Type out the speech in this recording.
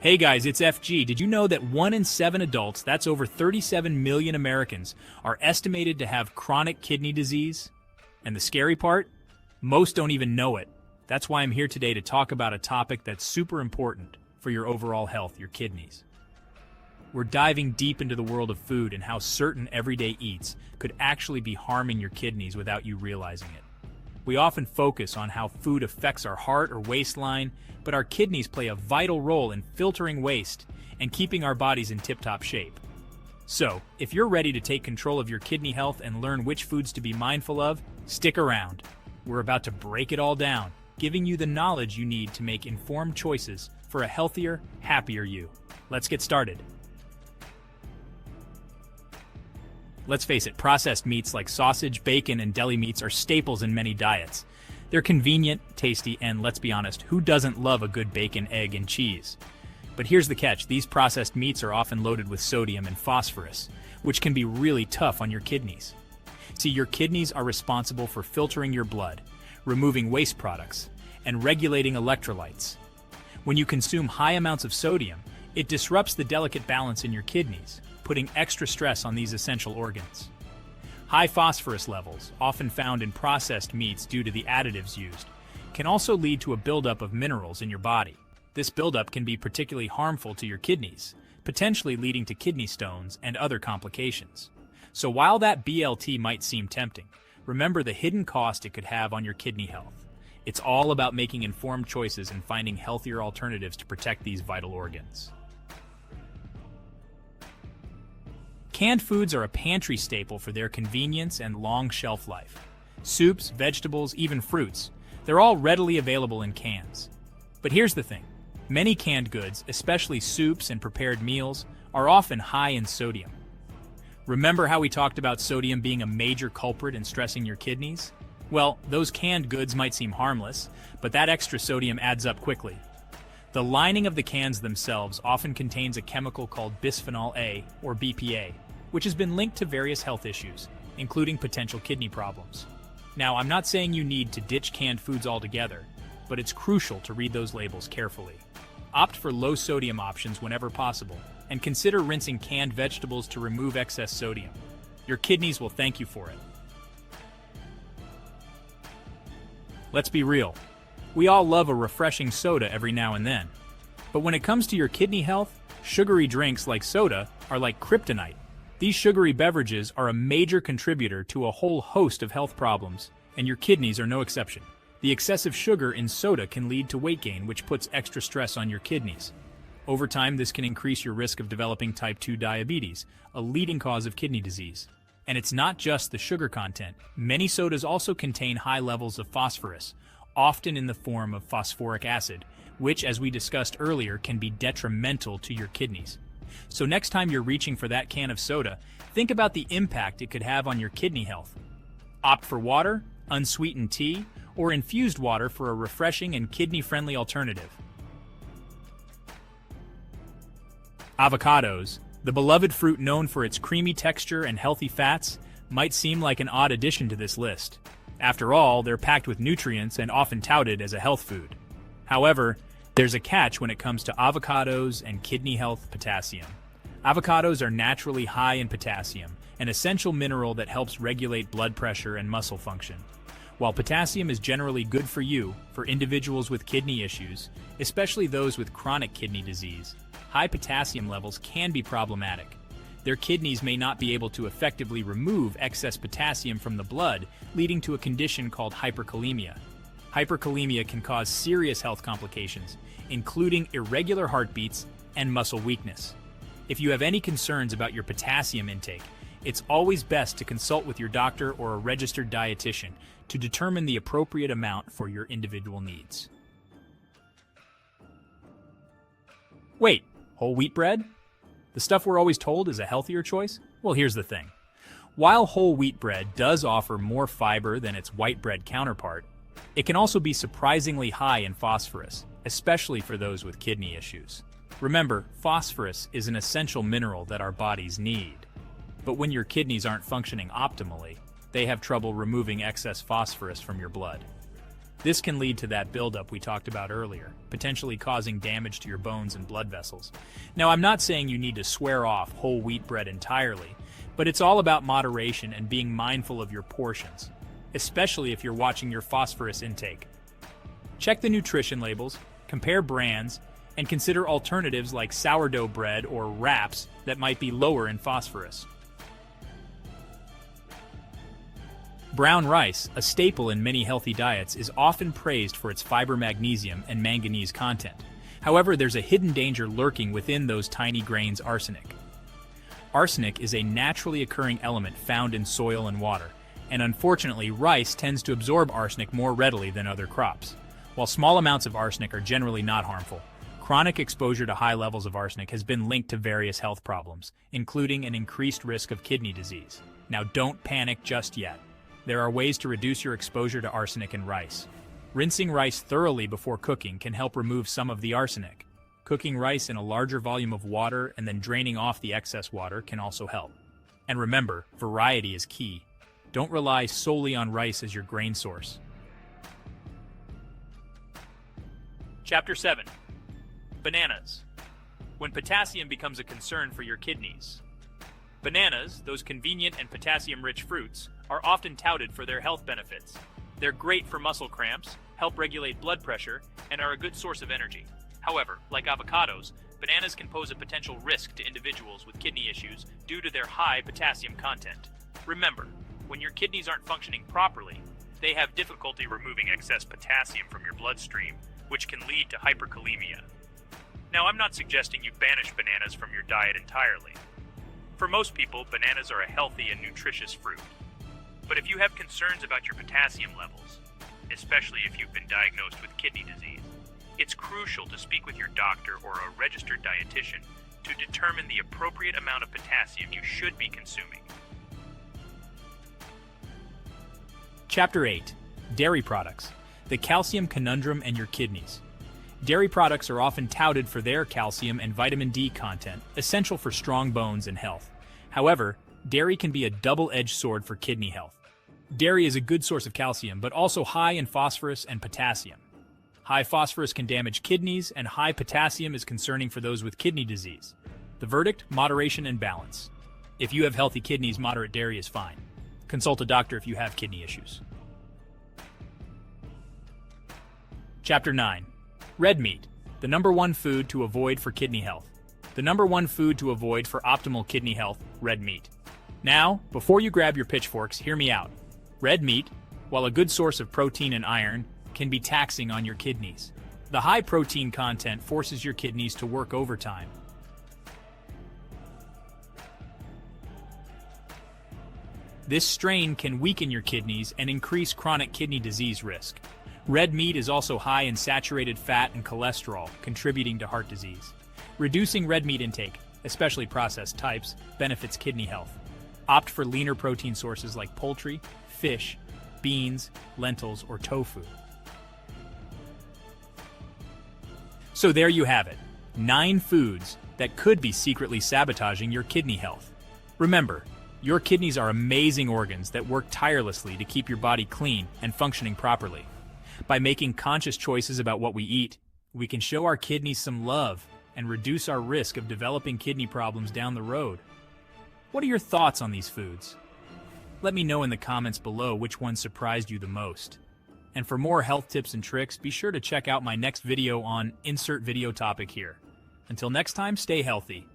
Hey guys, it's FG. Did you know that 1 in 7 adults, that's over 37 million Americans, are estimated to have chronic kidney disease? And the scary part? Most don't even know it. That's why I'm here today to talk about a topic that's super important for your overall health, your kidneys. We're diving deep into the world of food and how certain everyday eats could actually be harming your kidneys without you realizing it. We often focus on how food affects our heart or waistline, but our kidneys play a vital role in filtering waste and keeping our bodies in tip-top shape. So, if you're ready to take control of your kidney health and learn which foods to be mindful of, stick around. We're about to break it all down, giving you the knowledge you need to make informed choices for a healthier, happier you. Let's get started. Let's face it, processed meats like sausage, bacon, and deli meats are staples in many diets. They're convenient, tasty, and let's be honest, who doesn't love a good bacon, egg, and cheese? But here's the catch, these processed meats are often loaded with sodium and phosphorus, which can be really tough on your kidneys. See, your kidneys are responsible for filtering your blood, removing waste products, and regulating electrolytes. When you consume high amounts of sodium, it disrupts the delicate balance in your kidneys, putting extra stress on these essential organs. High phosphorus levels, often found in processed meats due to the additives used, can also lead to a buildup of minerals in your body. This buildup can be particularly harmful to your kidneys, potentially leading to kidney stones and other complications. So while that BLT might seem tempting, remember the hidden cost it could have on your kidney health. It's all about making informed choices and finding healthier alternatives to protect these vital organs. Canned foods are a pantry staple for their convenience and long shelf life. Soups, vegetables, even fruits, they're all readily available in cans. But here's the thing, many canned goods, especially soups and prepared meals, are often high in sodium. Remember how we talked about sodium being a major culprit in stressing your kidneys? Well, those canned goods might seem harmless, but that extra sodium adds up quickly. The lining of the cans themselves often contains a chemical called bisphenol A, or BPA, which has been linked to various health issues, including potential kidney problems. Now, I'm not saying you need to ditch canned foods altogether, but it's crucial to read those labels carefully. Opt for low-sodium options whenever possible, and consider rinsing canned vegetables to remove excess sodium. Your kidneys will thank you for it. Let's be real. We all love a refreshing soda every now and then. But when it comes to your kidney health, sugary drinks like soda are like kryptonite. These sugary beverages are a major contributor to a whole host of health problems, and your kidneys are no exception. The excessive sugar in soda can lead to weight gain, which puts extra stress on your kidneys. Over time, this can increase your risk of developing type 2 diabetes, a leading cause of kidney disease. And it's not just the sugar content. Many sodas also contain high levels of phosphorus, often in the form of phosphoric acid, which, as we discussed earlier, can be detrimental to your kidneys. So next time you're reaching for that can of soda, think about the impact it could have on your kidney health. Opt for water, unsweetened tea, or infused water for a refreshing and kidney-friendly alternative. Avocados, the beloved fruit known for its creamy texture and healthy fats, might seem like an odd addition to this list. After all, they're packed with nutrients and often touted as a health food. However, there's a catch when it comes to avocados and kidney health: potassium. Avocados are naturally high in potassium, an essential mineral that helps regulate blood pressure and muscle function. While potassium is generally good for you, for individuals with kidney issues, especially those with chronic kidney disease, high potassium levels can be problematic. Their kidneys may not be able to effectively remove excess potassium from the blood, leading to a condition called hyperkalemia. Hyperkalemia can cause serious health complications, including irregular heartbeats and muscle weakness. If you have any concerns about your potassium intake, it's always best to consult with your doctor or a registered dietitian to determine the appropriate amount for your individual needs. Wait, whole wheat bread? The stuff we're always told is a healthier choice? Well, here's the thing. While whole wheat bread does offer more fiber than its white bread counterpart, it can also be surprisingly high in phosphorus, especially for those with kidney issues. Remember, phosphorus is an essential mineral that our bodies need. But when your kidneys aren't functioning optimally, they have trouble removing excess phosphorus from your blood. This can lead to that buildup we talked about earlier, potentially causing damage to your bones and blood vessels. Now, I'm not saying you need to swear off whole wheat bread entirely, but it's all about moderation and being mindful of your portions, especially if you're watching your phosphorus intake. Check the nutrition labels, compare brands, and consider alternatives like sourdough bread or wraps that might be lower in phosphorus. Brown rice, a staple in many healthy diets, is often praised for its fiber, magnesium, and manganese content. However, there's a hidden danger lurking within those tiny grains: arsenic. Arsenic is a naturally occurring element found in soil and water, and unfortunately, rice tends to absorb arsenic more readily than other crops. While small amounts of arsenic are generally not harmful, chronic exposure to high levels of arsenic has been linked to various health problems, including an increased risk of kidney disease. Now, don't panic just yet. There are ways to reduce your exposure to arsenic in rice. Rinsing rice thoroughly before cooking can help remove some of the arsenic. Cooking rice in a larger volume of water and then draining off the excess water can also help. And remember, variety is key. Don't rely solely on rice as your grain source. Chapter 7. Bananas. When potassium becomes a concern for your kidneys. Bananas, those convenient and potassium-rich fruits, are often touted for their health benefits. They're great for muscle cramps, help regulate blood pressure, and are a good source of energy. However, like avocados, bananas can pose a potential risk to individuals with kidney issues due to their high potassium content. Remember, when your kidneys aren't functioning properly, they have difficulty removing excess potassium from your bloodstream, which can lead to hyperkalemia. Now, I'm not suggesting you banish bananas from your diet entirely. For most people, bananas are a healthy and nutritious fruit. But if you have concerns about your potassium levels, especially if you've been diagnosed with kidney disease, it's crucial to speak with your doctor or a registered dietitian to determine the appropriate amount of potassium you should be consuming. Chapter 8. Dairy products. The calcium conundrum and your kidneys. Dairy products are often touted for their calcium and vitamin D content, essential for strong bones and health. However, dairy can be a double-edged sword for kidney health. Dairy is a good source of calcium, but also high in phosphorus and potassium. High phosphorus can damage kidneys, and high potassium is concerning for those with kidney disease. The verdict: moderation and balance. If you have healthy kidneys, moderate dairy is fine. Consult a doctor if you have kidney issues. Chapter 9. Red meat, the number one food to avoid for kidney health. The number one food to avoid for optimal kidney health: red meat. Now, before you grab your pitchforks, hear me out. Red meat, while a good source of protein and iron, can be taxing on your kidneys. The high protein content forces your kidneys to work overtime. This strain can weaken your kidneys and increase chronic kidney disease risk. Red meat is also high in saturated fat and cholesterol, contributing to heart disease. Reducing red meat intake, especially processed types, benefits kidney health. Opt for leaner protein sources like poultry, fish, beans, lentils, or tofu. So there you have it, 9 foods that could be secretly sabotaging your kidney health. Remember, your kidneys are amazing organs that work tirelessly to keep your body clean and functioning properly. By making conscious choices about what we eat, we can show our kidneys some love and reduce our risk of developing kidney problems down the road. What are your thoughts on these foods? Let me know in the comments below which one surprised you the most. And for more health tips and tricks, be sure to check out my next video on insert video topic here. Until next time, stay healthy.